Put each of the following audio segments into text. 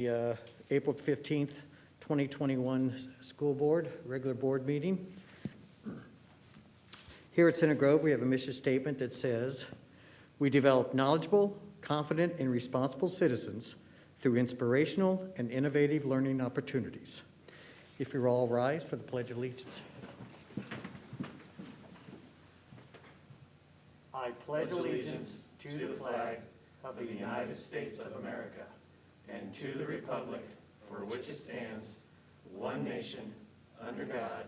The April 15th, 2021 school board, regular board meeting. Here at Center Grove, we have a mission statement that says, "We develop knowledgeable, confident, and responsible citizens through inspirational and innovative learning opportunities." If you'll all rise for the Pledge of Allegiance. I pledge allegiance to the flag of the United States of America and to the republic for which it stands, one nation, under God,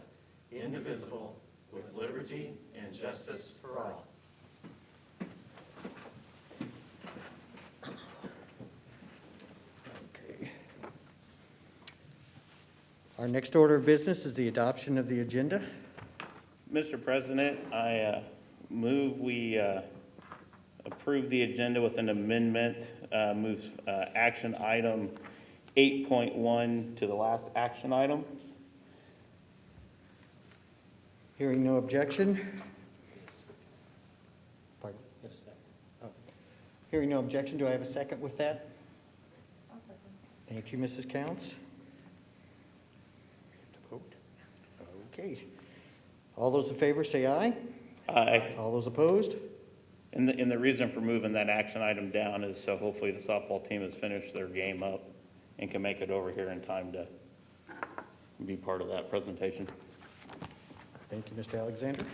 indivisible, with liberty and justice for all. Okay. Our next order of business is the adoption of the agenda. Mr. President, I move we approve the agenda with an amendment, move action item 8.1 to the last action item. Hearing no objection. Pardon? Get a second. Oh. Hearing no objection, do I have a second with that? I'll second. Thank you, Mrs. Counts. We have to vote. Okay. All those in favor say aye. Aye. All those opposed? And the reason for moving that action item down is so hopefully the softball team has finished their game up and can make it over here in time to be part of that presentation. Thank you, Mr. Alexander.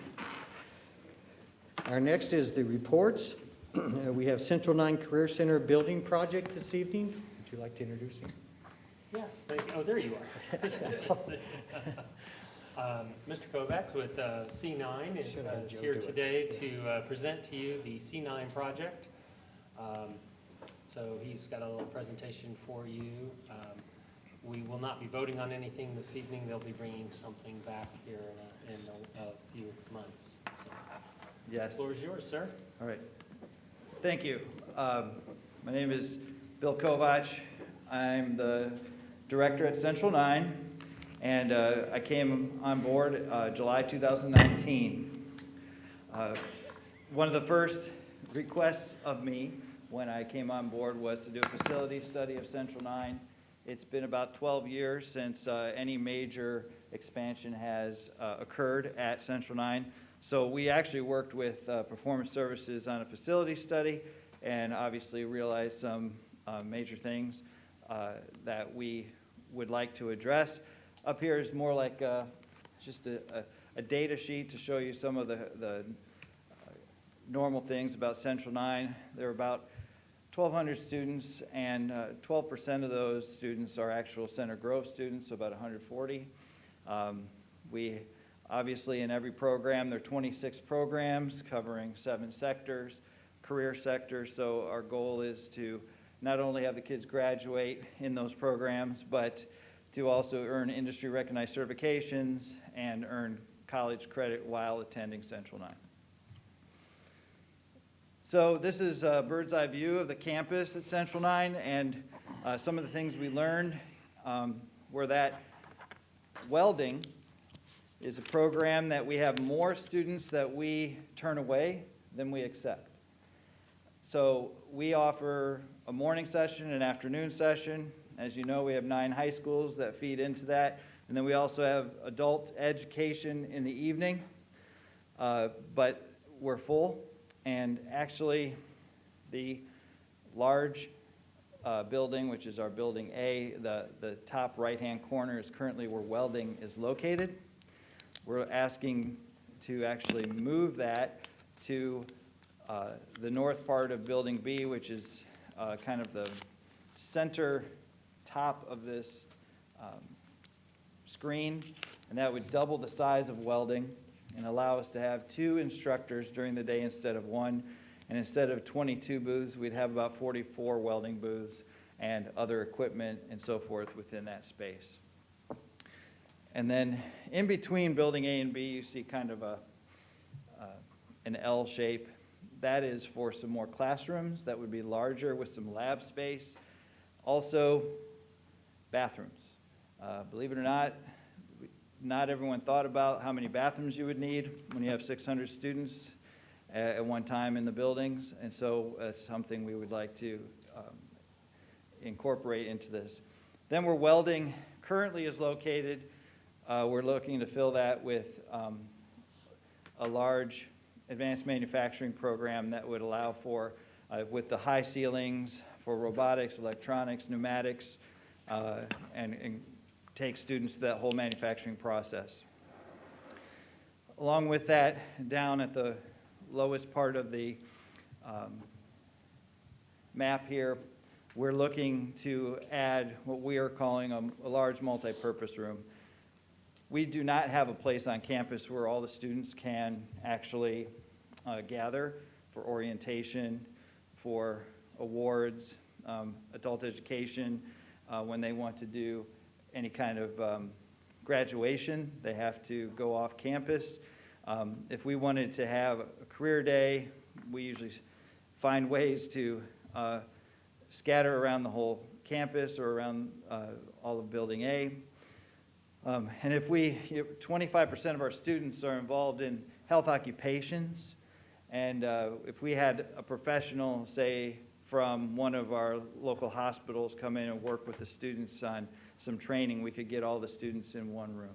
Our next is the reports. We have Central 9 Career Center building project this evening. Would you like to introduce him? Yes, thank you. Oh, there you are. Mr. Kovacs with C9 is here today to present to you the C9 project. So he's got a little presentation for you. We will not be voting on anything this evening. They'll be bringing something back here in a few months. So, Yes. the floor is yours, sir. All right. Thank you. My name is Bill Kovacs. I'm the director at Central 9, and I came on board July 2019. One of the first requests of me when I came on board was to do a facility study of Central 9. It's been about 12 years since any major expansion has occurred at Central 9. So we actually worked with Performance Services on a facility study and obviously realized some major things that we would like to address. Up here is more like just a data sheet to show you some of the normal things about Central 9. There are about 1,200 students, and 12% of those students are actual Center Grove students, so about 140. We obviously in every program, there are 26 programs covering 7 sectors, career sectors, so our goal is to not only have the kids graduate in those programs, but to also earn industry recognized certifications and earn college credit while attending Central 9. So this is a bird's eye view of the campus at Central 9, and some of the things we learned were that welding is a program that we have more students that we turn away than we accept. So we offer a morning session, an afternoon session. As you know, we have 9 high schools that feed into that, and then we also have adult education in the evening, but we're full. And actually, the large building, which is our building A, the top right-hand corner is currently where welding is located. We're asking to actually move that to the north part of building B, which is kind of the center top of this screen, and that would double the size of welding and allow us to have 2 instructors during the day instead of 1. And instead of 22 booths, we'd have about 44 welding booths and other equipment and so forth within that space. And then in between building A and B, you see kind of an L shape. That is for some more classrooms that would be larger with some lab space. Also, bathrooms. Believe it or not everyone thought about how many bathrooms you would need when you have 600 students at one time in the buildings, and so that's something we would like to incorporate into this. Then where welding currently is located, we're looking to fill that with a large advanced manufacturing program that would allow for, with the high ceilings for robotics, electronics, pneumatics, and take students through that whole manufacturing process. Along with that, down at the lowest part of the map here, we're looking to add what we are calling a large multi-purpose room. We do not have a place on campus where all the students can actually gather for orientation, for awards, adult education. When they want to do any kind of graduation, they have to go off campus. If we wanted to have a career day, we usually find ways to scatter around the whole campus or around all of Building A. And if 25% of our students are involved in health occupations, and if we had a professional, say, from one of our local hospitals come in and work with the students on some training, we could get all the students in one room.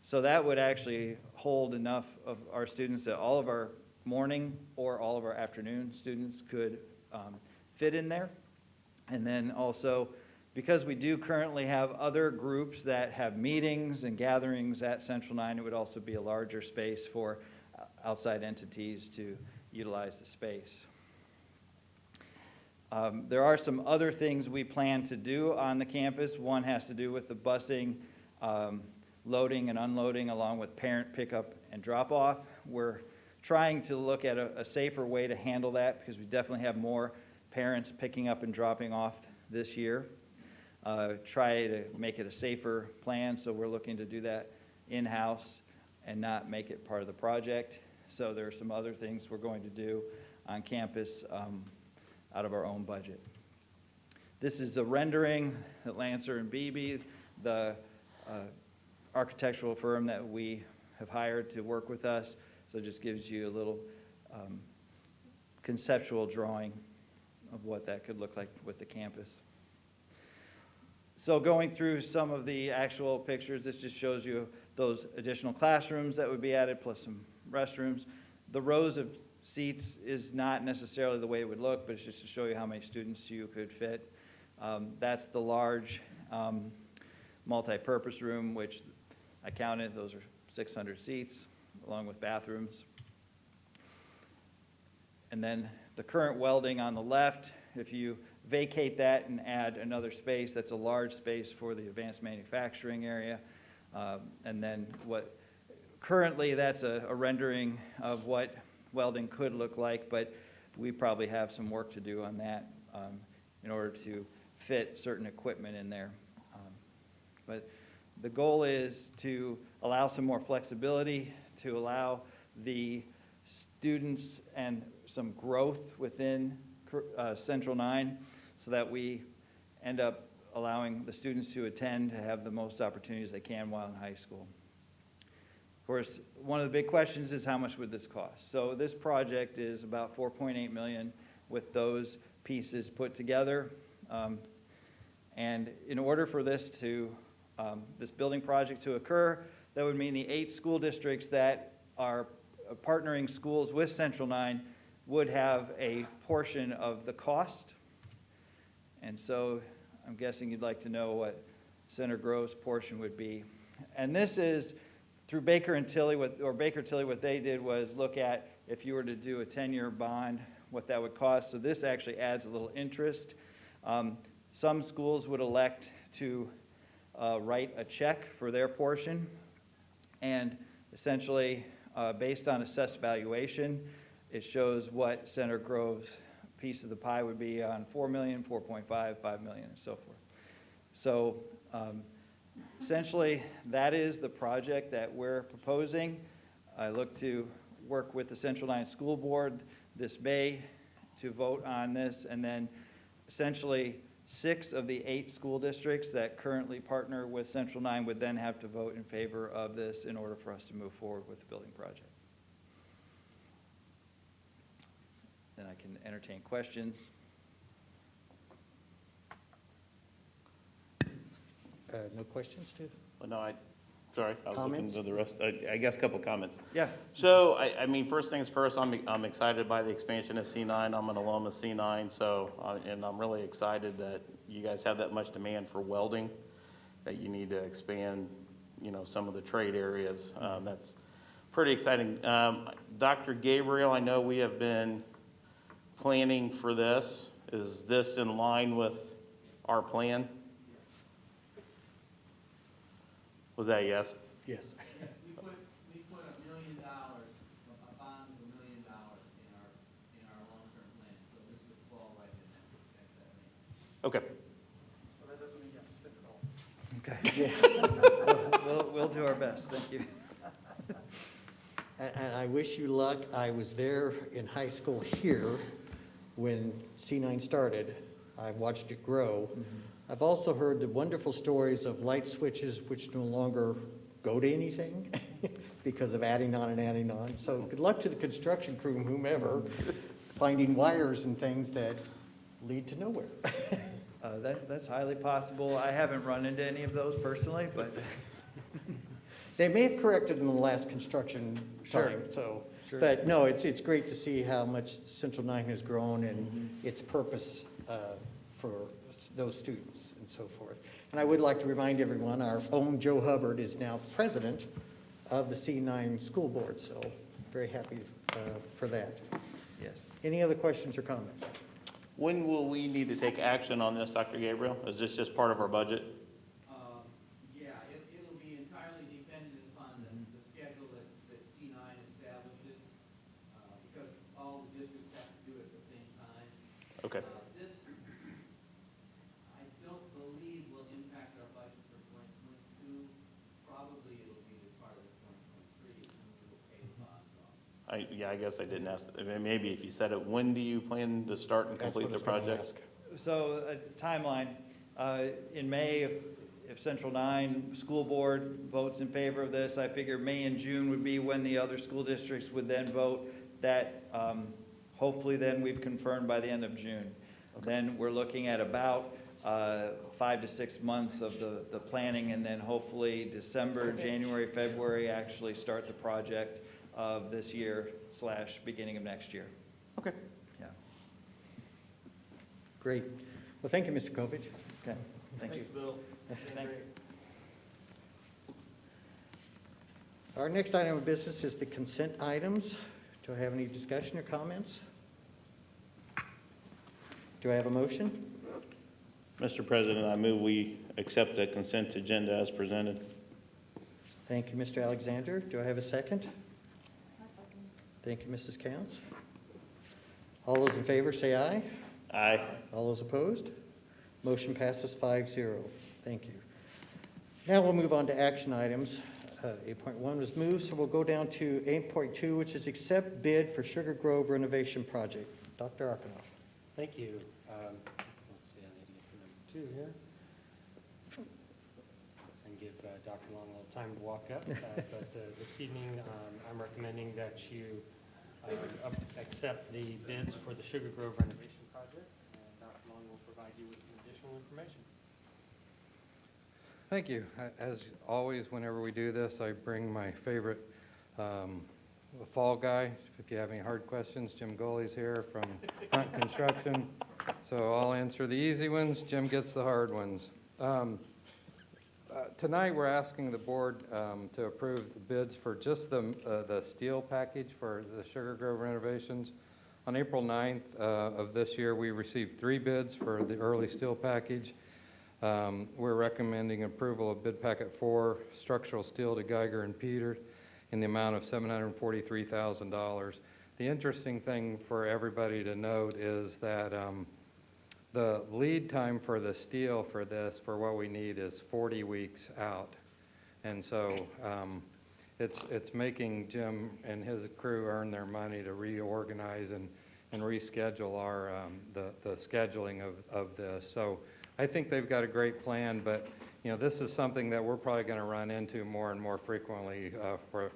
So that would actually hold enough of our students that all of our morning or all of our afternoon students could fit in there. And then also, because we do currently have other groups that have meetings and gatherings at Central 9, it would also be a larger space for outside entities to utilize the space. There are some other things we plan to do on the campus. One has to do with the busing, loading and unloading, along with parent pickup and drop-off. We're trying to look at a safer way to handle that because we definitely have more parents picking up and dropping off this year. Try to make it a safer plan, so we're looking to do that in-house and not make it part of the project. So there are some other things we're going to do on campus out of our own budget. This is a rendering that Lancer and Beebe, the architectural firm that we have hired to work with us, so it just gives you a little conceptual drawing of what that could look like with the campus. So going through some of the actual pictures, this just shows you those additional classrooms that would be added, plus some restrooms. The rows of seats is not necessarily the way it would look, but it's just to show you how many students you could fit. That's the large multi-purpose room, which I counted, those are 600 seats, along with bathrooms. And then the current welding on the left, if you vacate that and add another space, that's a large space for the advanced manufacturing area. And then currently that's a rendering of what welding could look like, but we probably have some work to do on that in order to fit certain equipment in there. But the goal is to allow some more flexibility, to allow the students and some growth within Central 9 so that we end up allowing the students who attend to have the most opportunities they can while in high school. Of course, one of the big questions is how much would this cost? So this project is about $4.8 million with those pieces put together. And in order for this building project to occur, that would mean the 8 school districts that are partnering schools with Central 9 would have a portion of the cost. And so I'm guessing you'd like to know what Center Grove's portion would be. And this is through Baker Tilly, what they did was look at if you were to do a 10-year bond, what that would cost. So this actually adds a little interest. Some schools would elect to write a check for their portion, and essentially, based on assessed valuation, it shows what Center Grove's piece of the pie would be on $4 million, 4.5, 5 million, and so forth. So essentially, that is the project that we're proposing. I look to work with the Central 9 School Board this May to vote on this, and then essentially 6 of the 8 school districts that currently partner with Central 9 would then have to vote in favor of this in order for us to move forward with the building project. Then I can entertain questions. No questions, Steve? Well, no, sorry, I was looking Comments? to the rest, I guess a couple comments. Yeah, So, I mean, first things first, I'm excited by the expansion of C9. I'm an alum of C9, so, and I'm really excited that you guys have that much demand for welding, that you need to expand, you know, some of the trade areas. That's pretty exciting. Dr. Gabriel, I know we have been planning for this. Is this in line with our plan? Was that a yes? Yes. We put $1 million, a bond of $1 million in our long-term plan, so this would fall right in that range. Okay. okay. We'll do our best, thank you. And I wish you luck. I was there in high school here when C9 started. I watched it grow. I've also heard the wonderful stories of light switches which no longer go to anything because of adding on and adding on. So good luck to the construction crew and whomever, finding wires and things that lead to nowhere. That's highly possible. I haven't run into any of those personally, but They may have corrected in the last construction Sure. time, so. Sure. But no, it's great to see how much Central 9 has grown and its purpose for those students and so forth. And I would like to remind everyone, our own Joe Hubbard is now president of the C9 school board, so very happy for that. yes. Any other questions or comments? When will we need to take action on this, Dr. Gabriel? Is this just part of our budget? Yeah, it'll be entirely dependent upon the schedule that C9 establishes, because all the districts have to do it at the same time. Okay. This, I don't believe will impact our budget for 2022. Probably it'll be a part of the 2023, and we will pay the bonds off. Yeah, I guess I didn't ask, I mean, maybe if you said it, when do you plan to start and That's what complete the I was gonna project? ask. So a timeline, in May, if Central 9 School Board votes in favor of this, I figure May and June would be when the other school districts would then vote. That, hopefully then we've confirmed by the end of June. Then we're looking at about 5 to 6 months of the planning, and then hopefully December, January, February, actually start the project of this year / beginning of next year. Okay. Yeah, Great. Well, thank you, Mr. Kovich. okay, thank you. Thanks, Bill. Thanks. Our next item of business is the consent items. Do I have any discussion or comments? Do I have a motion? Mr. President, I move we accept the consent agenda as presented. Thank you, Mr. Alexander. Do I have a second? Thank you, Mrs. Counts. All those in favor say aye. Aye. All those opposed? Motion passes 5-0. Thank you. Now we'll move on to action items. 8.1 was moved, so we'll go down to 8.2, which is accept bid for Sugar Grove renovation project. Dr. Arkanoff. Thank you. Let's see, I need to get to number 2 here. And give Dr. Long a little time to walk up. But this evening, I'm recommending that you accept the bids for the Sugar Grove renovation project, and Dr. Long will provide you with some additional information. Thank you. As always, whenever we do this, I bring my favorite fall guy. If you have any hard questions, Jim Goley's here from Hunt Construction. So I'll answer the easy ones. Jim gets the hard ones. Tonight, we're asking the board to approve the bids for just the steel package for the Sugar Grove renovations. On April 9th of this year, we received 3 bids for the early steel package. We're recommending approval of bid packet 4, structural steel to Geiger and Peter, in the amount of $743,000. The interesting thing for everybody to note is that the lead time for the steel for this, for what we need, is 40 weeks out. And so it's making Jim and his crew earn their money to reorganize and reschedule our the scheduling of this. So I think they've got a great plan, but you know, this is something that we're probably going to run into more and more frequently for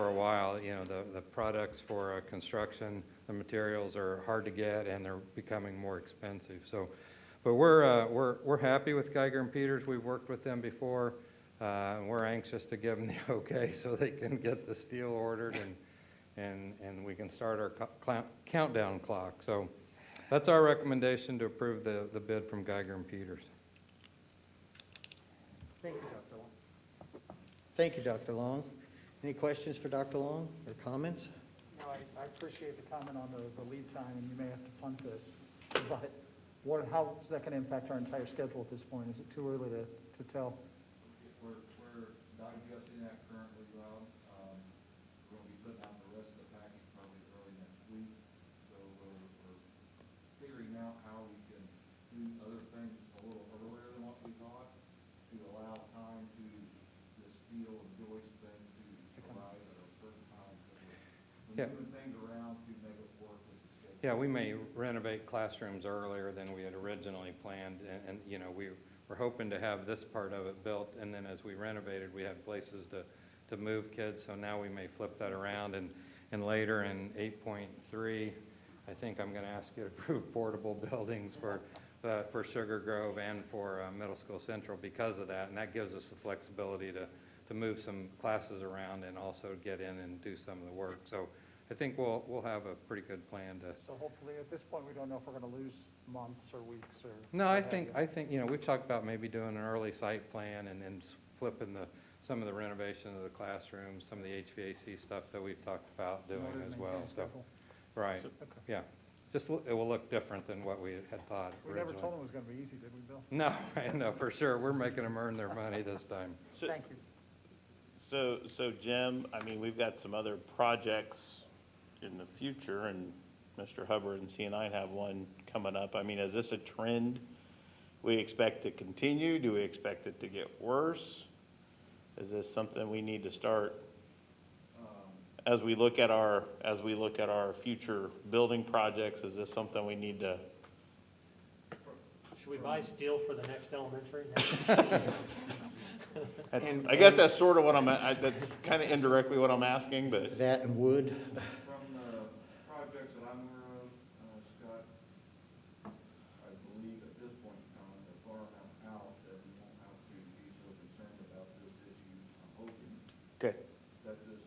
a while. You know, the products for construction, the materials are hard to get and they're becoming more expensive. So But we're happy with Geiger and Peters. We've worked with them before. And we're anxious to give them the okay so they can get the steel ordered and we can start our countdown clock. So that's our recommendation to approve the bid from Geiger and Peters. Thank you, Dr. Long. Thank you, Dr. Long. Any questions for Dr. Long or comments? No, I appreciate the comment on the lead time, and you may have to punt this, but how is that going to impact our entire schedule at this point? Is it too early to tell? We're digesting that currently, Rob. We're going to be putting out the rest of the package probably early next week. So we're figuring out how we can do other things a little earlier than what we thought to allow time to the steel and joist thing to arrive at a certain time. So we're Yeah. moving things around to make it work with the schedule. Yeah, we may renovate classrooms earlier than we had originally planned, and you know, we're hoping to have this part of it built, and then as we renovated, we had places to move kids, so now we may flip that around, and later in 8.3, I think I'm gonna ask you to approve portable buildings for Sugar Grove and for Middle School Central because of that, and that gives us the flexibility to move some classes around and also get in and do some of the work. So I think we'll have a pretty good plan to. So hopefully, at this point, we don't know if we're going to lose months or weeks or. No, what have you. I think, you know, we've talked about maybe doing an early site plan and then flipping some of the renovation of the classrooms, some of the HVAC stuff that we've talked about In doing order to as maintain well, a so, schedule. right, Okay. yeah. Just, it will look different than what we had thought We never originally. told them it was going to be easy, did we, Bill? No, no, for sure, we're making them earn their money this time. So- Thank you. So Jim, I mean, we've got some other projects in the future, and Mr. Hubbard and CNI have one coming up. I mean, is this a trend we expect to continue? Do we expect it to get worse? Is this something we need to start, as we look at our future building projects, is this something we need to? Should we buy steel for the next elementary? I guess that's sort of what that's kind of indirectly what I'm asking, but. That and wood? From the projects that I'm aware of, Scott, I believe at this point in time, they're far enough out that we won't have to be so concerned about this issue. I'm hoping Okay. that this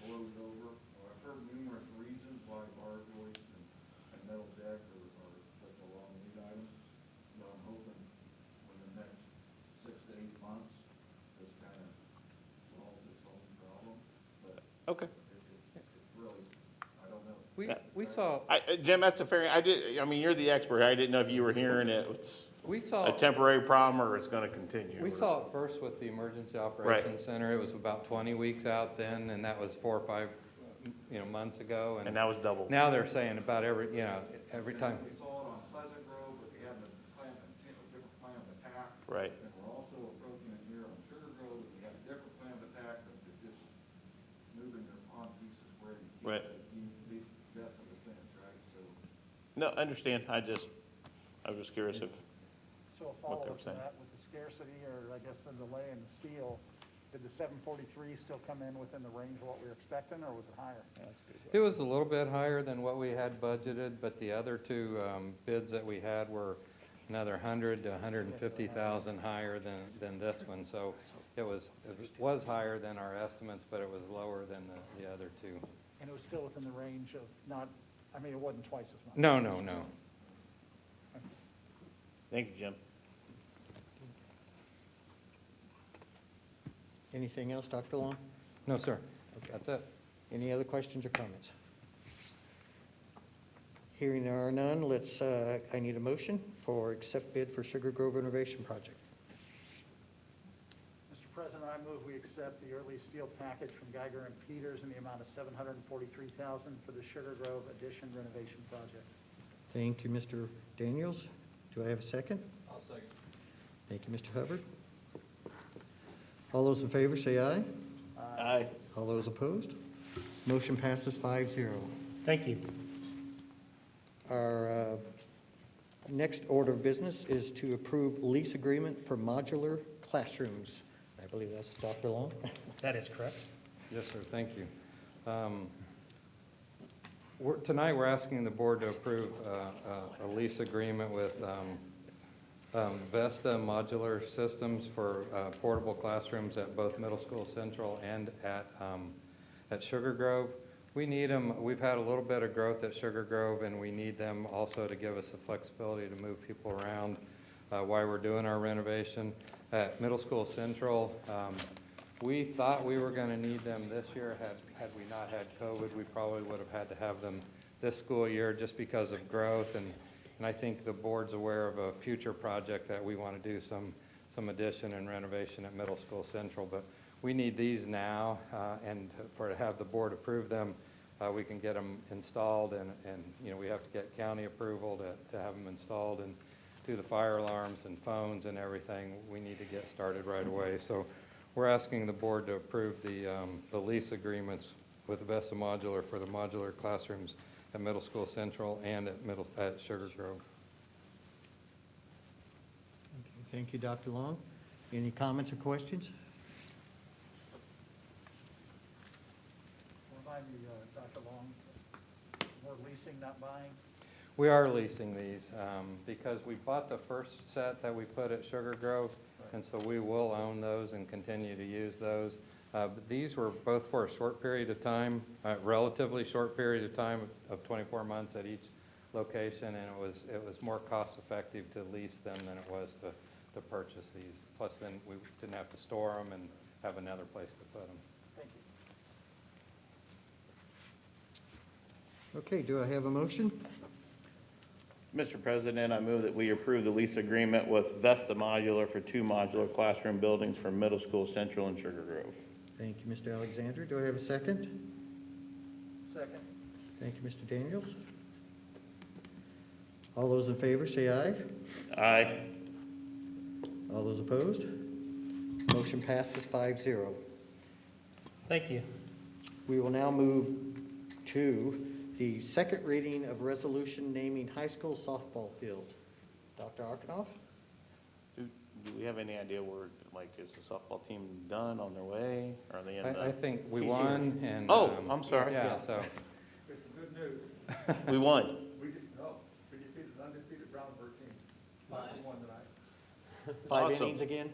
blows over. I've heard numerous reasons why bar joists and metal deck are such a long lead item. But I'm hoping in the next 6 to 8 months, this kind of solves its own problem. But Okay. it's really, I don't know. We saw, Jim, that's a fair, I mean, you're the expert. I didn't know if you were hearing it's we a saw, temporary problem or it's going to continue. we saw it first with the Emergency Operations Center. It was about 20 weeks out then, and that was 4 or 5, months ago. And that was double. Now they're saying about every time. We saw it on Pleasant Grove, but we had a different plan of attack. Right. And we're also approaching it here on Sugar Grove, and we have a different plan of attack, but it's just moving their pawn pieces where you keep Right. the depth of the fence, right? So No, I understand. I was just curious if, So a What they were follow-up to saying. that, with the scarcity, or I guess the delay in the steel, did the 743 still come in within the range of what we were expecting, or was it higher? It was a little bit higher than what we had budgeted, but the other two bids that we had were another 100 to 150,000 higher than this one. So it was higher than our estimates, but it was lower than the other two. And it was still within the range of not, I mean, it wasn't twice as much. No. thank you, Jim. Anything else, Dr. Long? No, sir. That's it. Any other questions or comments? Hearing there are none, I need a motion for accept bid for Sugar Grove renovation project. Mr. President, I move we accept the early steel package from Geiger and Peters in the amount of $743,000 for the Sugar Grove addition renovation project. Thank you, Mr. Daniels. Do I have a second? I'll second. Thank you, Mr. Hubbard. All those in favor, say aye. Aye. All those opposed? Motion passes 5-0. Thank you. Our next order of business is to approve lease agreement for modular classrooms. I believe that's Dr. Long. That is correct. Yes, sir. Thank you. Tonight, we're asking the board to approve a lease agreement with Vesta Modular Systems for portable classrooms at both Middle School Central and at Sugar Grove. We need them. We've had a little bit of growth at Sugar Grove, and we need them also to give us the flexibility to move people around while we're doing our renovation. At Middle School Central, we thought we were going to need them this year. Had we not had COVID, we probably would have had to have them this school year just because of growth. And I think the board's aware of a future project that we want to do some addition and renovation at Middle School Central. But we need these now, and to have the board approve them, we can get them installed. And you know, we have to get county approval to have them installed and do the fire alarms and phones and everything. We need to get started right away. So we're asking the board to approve the lease agreements with Vesta Modular for the modular classrooms at Middle School Central and at Sugar Grove. Okay, thank you, Dr. Long. Any comments or questions? Remind me, Dr. Long, more leasing, not buying? We are leasing these because we bought the first set that we put at Sugar Grove, and so we will own those and continue to use those. But these were both for a short period of time, relatively short period of time of 24 months at each location, and it was more cost effective to lease them than it was to purchase these. Plus then we didn't have to store them and have another place to put them. Thank you. Okay, do I have a motion? Mr. President, I move that we approve the lease agreement with Vesta Modular for 2 modular classroom buildings for Middle School Central and Sugar Grove. Thank you, Mr. Alexander. Do I have a second? Second. Thank you, Mr. Daniels. All those in favor, say aye. Aye. All those opposed? Motion passes 5-0. Thank you. We will now move to the second reading of resolution naming high school softball field. Dr. Arkanoff? Do we have any idea where, like, is the softball team done, on their way? Are they in I the? think we He's won, and. Oh, I'm sorry. Yeah, so, It's good news. We won. We defeated an undefeated Brownsburg team. Nice. Won tonight. 5 Awesome. innings again?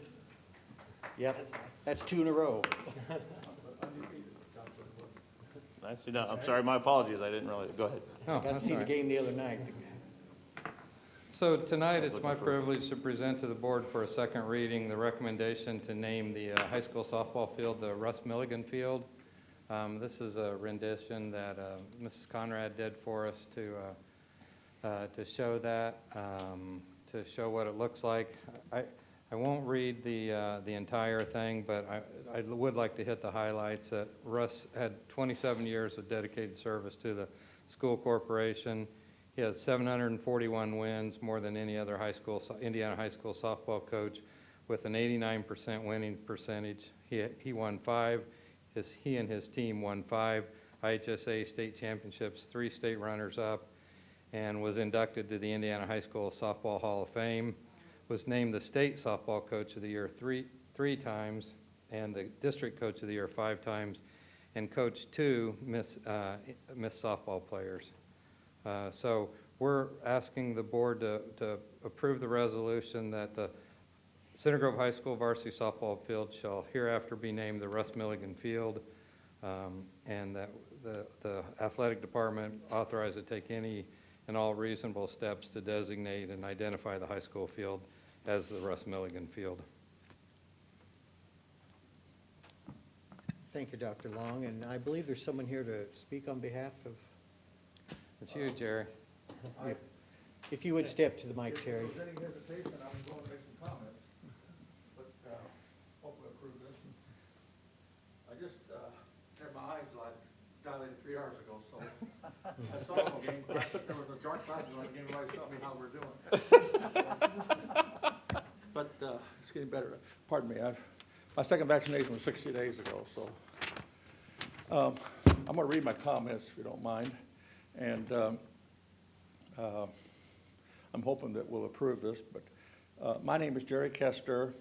Yep, that's 2 in a row. But undefeated, Brownsburg won. Nicely done. I'm sorry, my apologies. I didn't really, go ahead. oh, Got to that's see all the right. game the other night. So tonight, it's Looking my for- privilege to present to the board for a second reading the recommendation to name the high school softball field the Russ Milligan Field. This is a rendition that Mrs. Conrad did for us to show that, to show what it looks like. I won't read the entire thing, but I would like to hit the highlights. That Russ had 27 years of dedicated service to the school corporation. He has 741 wins, more than any other Indiana high school softball coach, with an 89% winning percentage. He won 5. He and his team won 5 IHSA state championships, 3 state runners-up, and was inducted to the Indiana High School Softball Hall of Fame. Was named the state softball coach of the year three times, and the district coach of the year 5 times, and coached 2 Miss softball players. So we're asking the board to approve the resolution that the Center Grove High School varsity softball field shall hereafter be named the Russ Milligan Field, and that the athletic department authorized to take any and all reasonable steps to designate and identify the high school field as the Russ Milligan Field. Thank you, Dr. Long, and I believe there's someone here to speak on behalf of, It's you, Jerry. if you would step to the mic, Terry. If there was any hesitation, I was going to make some comments, but hopefully approve this. I just had my eyes dilated 3 hours ago, so I saw the game. There was a dark glasses on the game, right, tell me how we're doing. But it's getting better. Pardon me, my second vaccination was 60 days ago, so I'm going to read my comments if you don't mind. And I'm hoping that we'll approve this, but my name is Jerry Kester,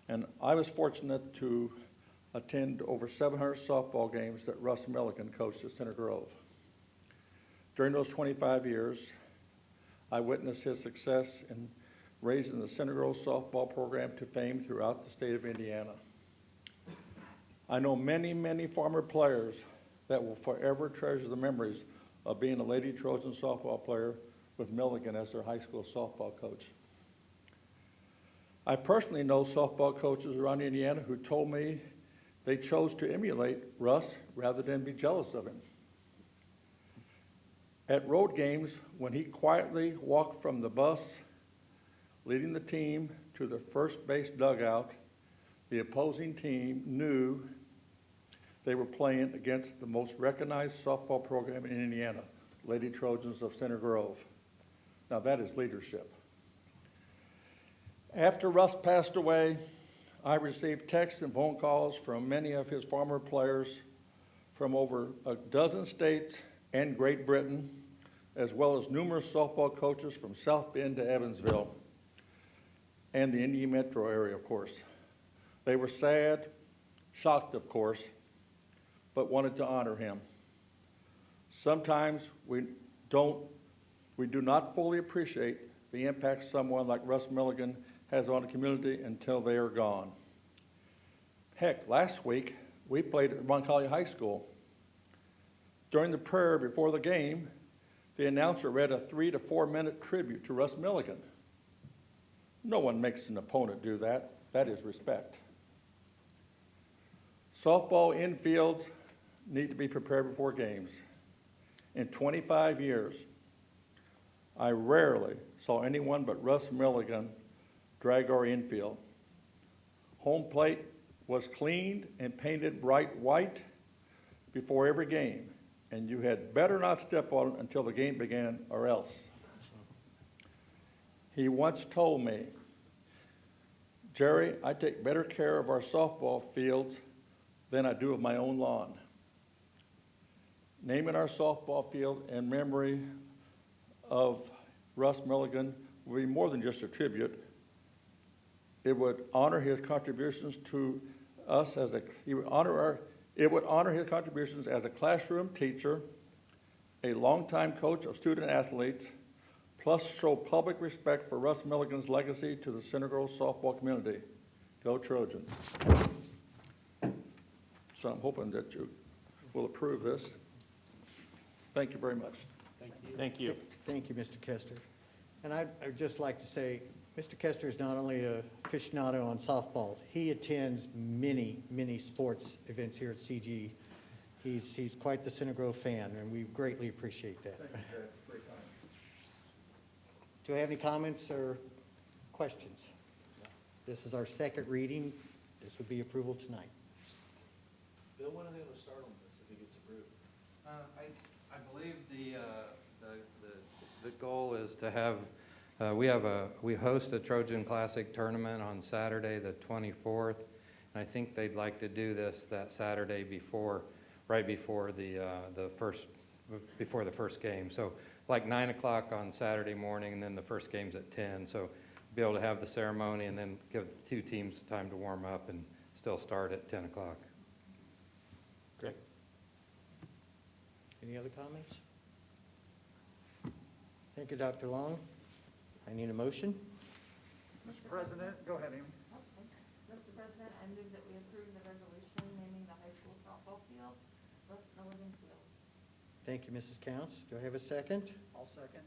and I was fortunate to attend over 700 softball games that Russ Milligan coached at Center Grove. During those 25 years, I witnessed his success in raising the Center Grove softball program to fame throughout the state of Indiana. I know many, many former players that will forever treasure the memories of being a Lady Trojan softball player with Milligan as their high school softball coach. I personally know softball coaches around Indiana who told me they chose to emulate Russ rather than be jealous of him. At road games, when he quietly walked from the bus, leading the team to the first base dugout, the opposing team knew they were playing against the most recognized softball program in Indiana, Lady Trojans of Center Grove. Now that is leadership. After Russ passed away, I received texts and phone calls from many of his former players from over a dozen states and Great Britain, as well as numerous softball coaches from South Bend to Evansville and the Indy metro area, of course. They were sad, shocked, of course, but wanted to honor him. Sometimes we do not fully appreciate the impact someone like Russ Milligan has on the community until they are gone. Heck, last week, we played at Roncalli High School. During the prayer before the game, the announcer read a 3 to 4 minute tribute to Russ Milligan. No one makes an opponent do that. That is respect. Softball infields need to be prepared before games. In 25 years, I rarely saw anyone but Russ Milligan drag our infield. Home plate was cleaned and painted bright white before every game, and you had better not step on it until the game began or else. He once told me, "Jerry, I take better care of our softball fields than I do of my own lawn." Naming our softball field in memory of Russ Milligan would be more than just a tribute. It would honor his contributions to us as it would honor his contributions as a classroom teacher, a longtime coach of student athletes, plus show public respect for Russ Milligan's legacy to the Center Grove softball community. Go Trojans. So I'm hoping that you will approve this. Thank you very much. Thank you. Thank you. Thank you, Mr. Kester. And I'd just like to say, Mr. Kester is not only a aficionado on softball, he attends many, many sports events here at CG. He's quite the Center Grove fan, and we greatly appreciate that. Thank you, Ted. Great time. Do I have any comments or questions? This is our second reading. This would be approval tonight. Bill, when are they gonna start on this if it gets approved? I believe the goal is to have, we host a Trojan Classic tournament on Saturday, the 24th, and I think they'd like to do this that Saturday right before the first game. So like 9 o'clock on Saturday morning, and then the first game's at 10. So be able to have the ceremony and then give the two teams time to warm up and still start at 10 o'clock. Great. Any other comments? Thank you, Dr. Long. I need a motion. Mr. President, go ahead, Amy. Mr. President, I move that we approve the resolution naming the high school softball field Russ Milligan Field. Thank you, Mrs. Counts. Do I have a second? I'll second.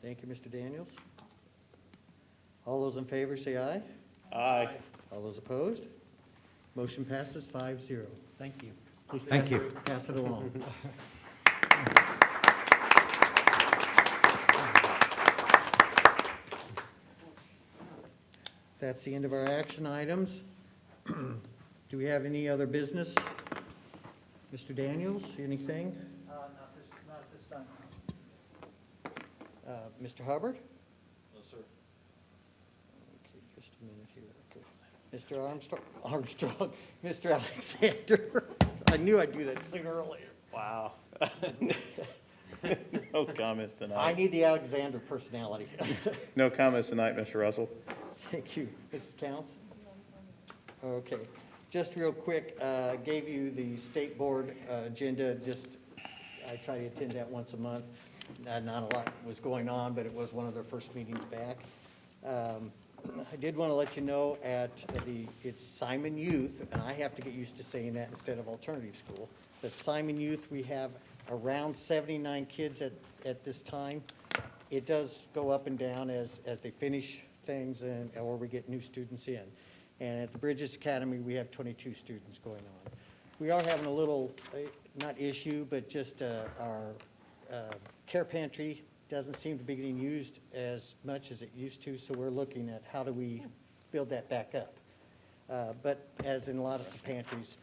Thank you, Mr. Daniels. All those in favor say aye. Aye. All those opposed? Motion passes 5-0. Thank you. Please Thank you. pass it along. That's the end of our action items. Do we have any other business? Mr. Daniels, anything? Not at this time. Mr. Hubbard? No, sir. Okay, just a minute here. Okay. Mr. Armstrong, Mr. Alexander. I knew I'd do that sooner or later. Wow. No comments I tonight. need the Alexander personality. No comments tonight, Mr. Russell. Thank you. Mrs. Counts? Okay. Just real quick, gave you the state board agenda, I try to attend that once a month. Not a lot was going on, but it was one of their first meetings back. I did want to let you know it's Simon Youth, and I have to get used to saying that instead of alternative school. But Simon Youth, we have around 79 kids at this time. It does go up and down as they finish things or we get new students in. And at the Bridges Academy, we have 22 students going on. We are having a little, not issue, but just our care pantry doesn't seem to be getting used as much as it used to, so we're looking at how do we build that back up. But as in a lot of the pantries,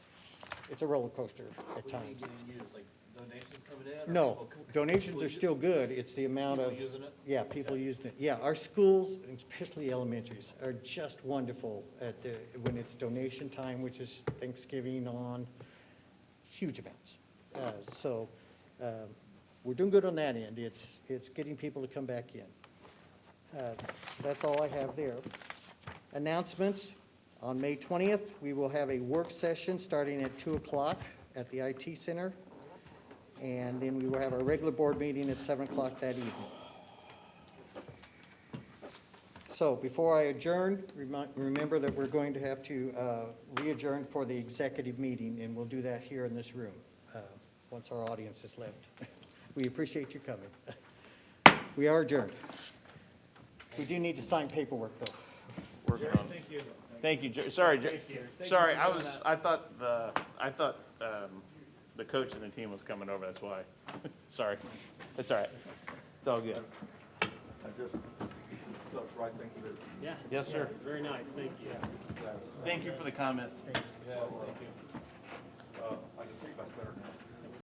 it's a roller coaster at times. Like donations coming in? No, donations are still good, it's the amount of. People using it? Yeah, people using it. Yeah, our schools, especially elementaries, are just wonderful when it's donation time, which is Thanksgiving on, huge amounts. So we're doing good on that end. It's getting people to come back in. So that's all I have there. Announcements, on May 20th, we will have a work session starting at 2 o'clock at the IT Center. And then we will have our regular board meeting at 7 o'clock that evening. So before I adjourn, remember that we're going to have to re-adjourn for the executive meeting, and we'll do that here in this room, once our audience has left. We appreciate you coming. We are adjourned. We do need to sign paperwork, though. Working on it. Thank you, Jerry. Sorry, Jerry. Sorry, I thought the coach and the team was coming over, that's why. Sorry. That's all right. It's all good. I just, that's the right thing to do. Yeah. Yes, sir. Very nice, thank you. Thank you for the comments. I can see much better now.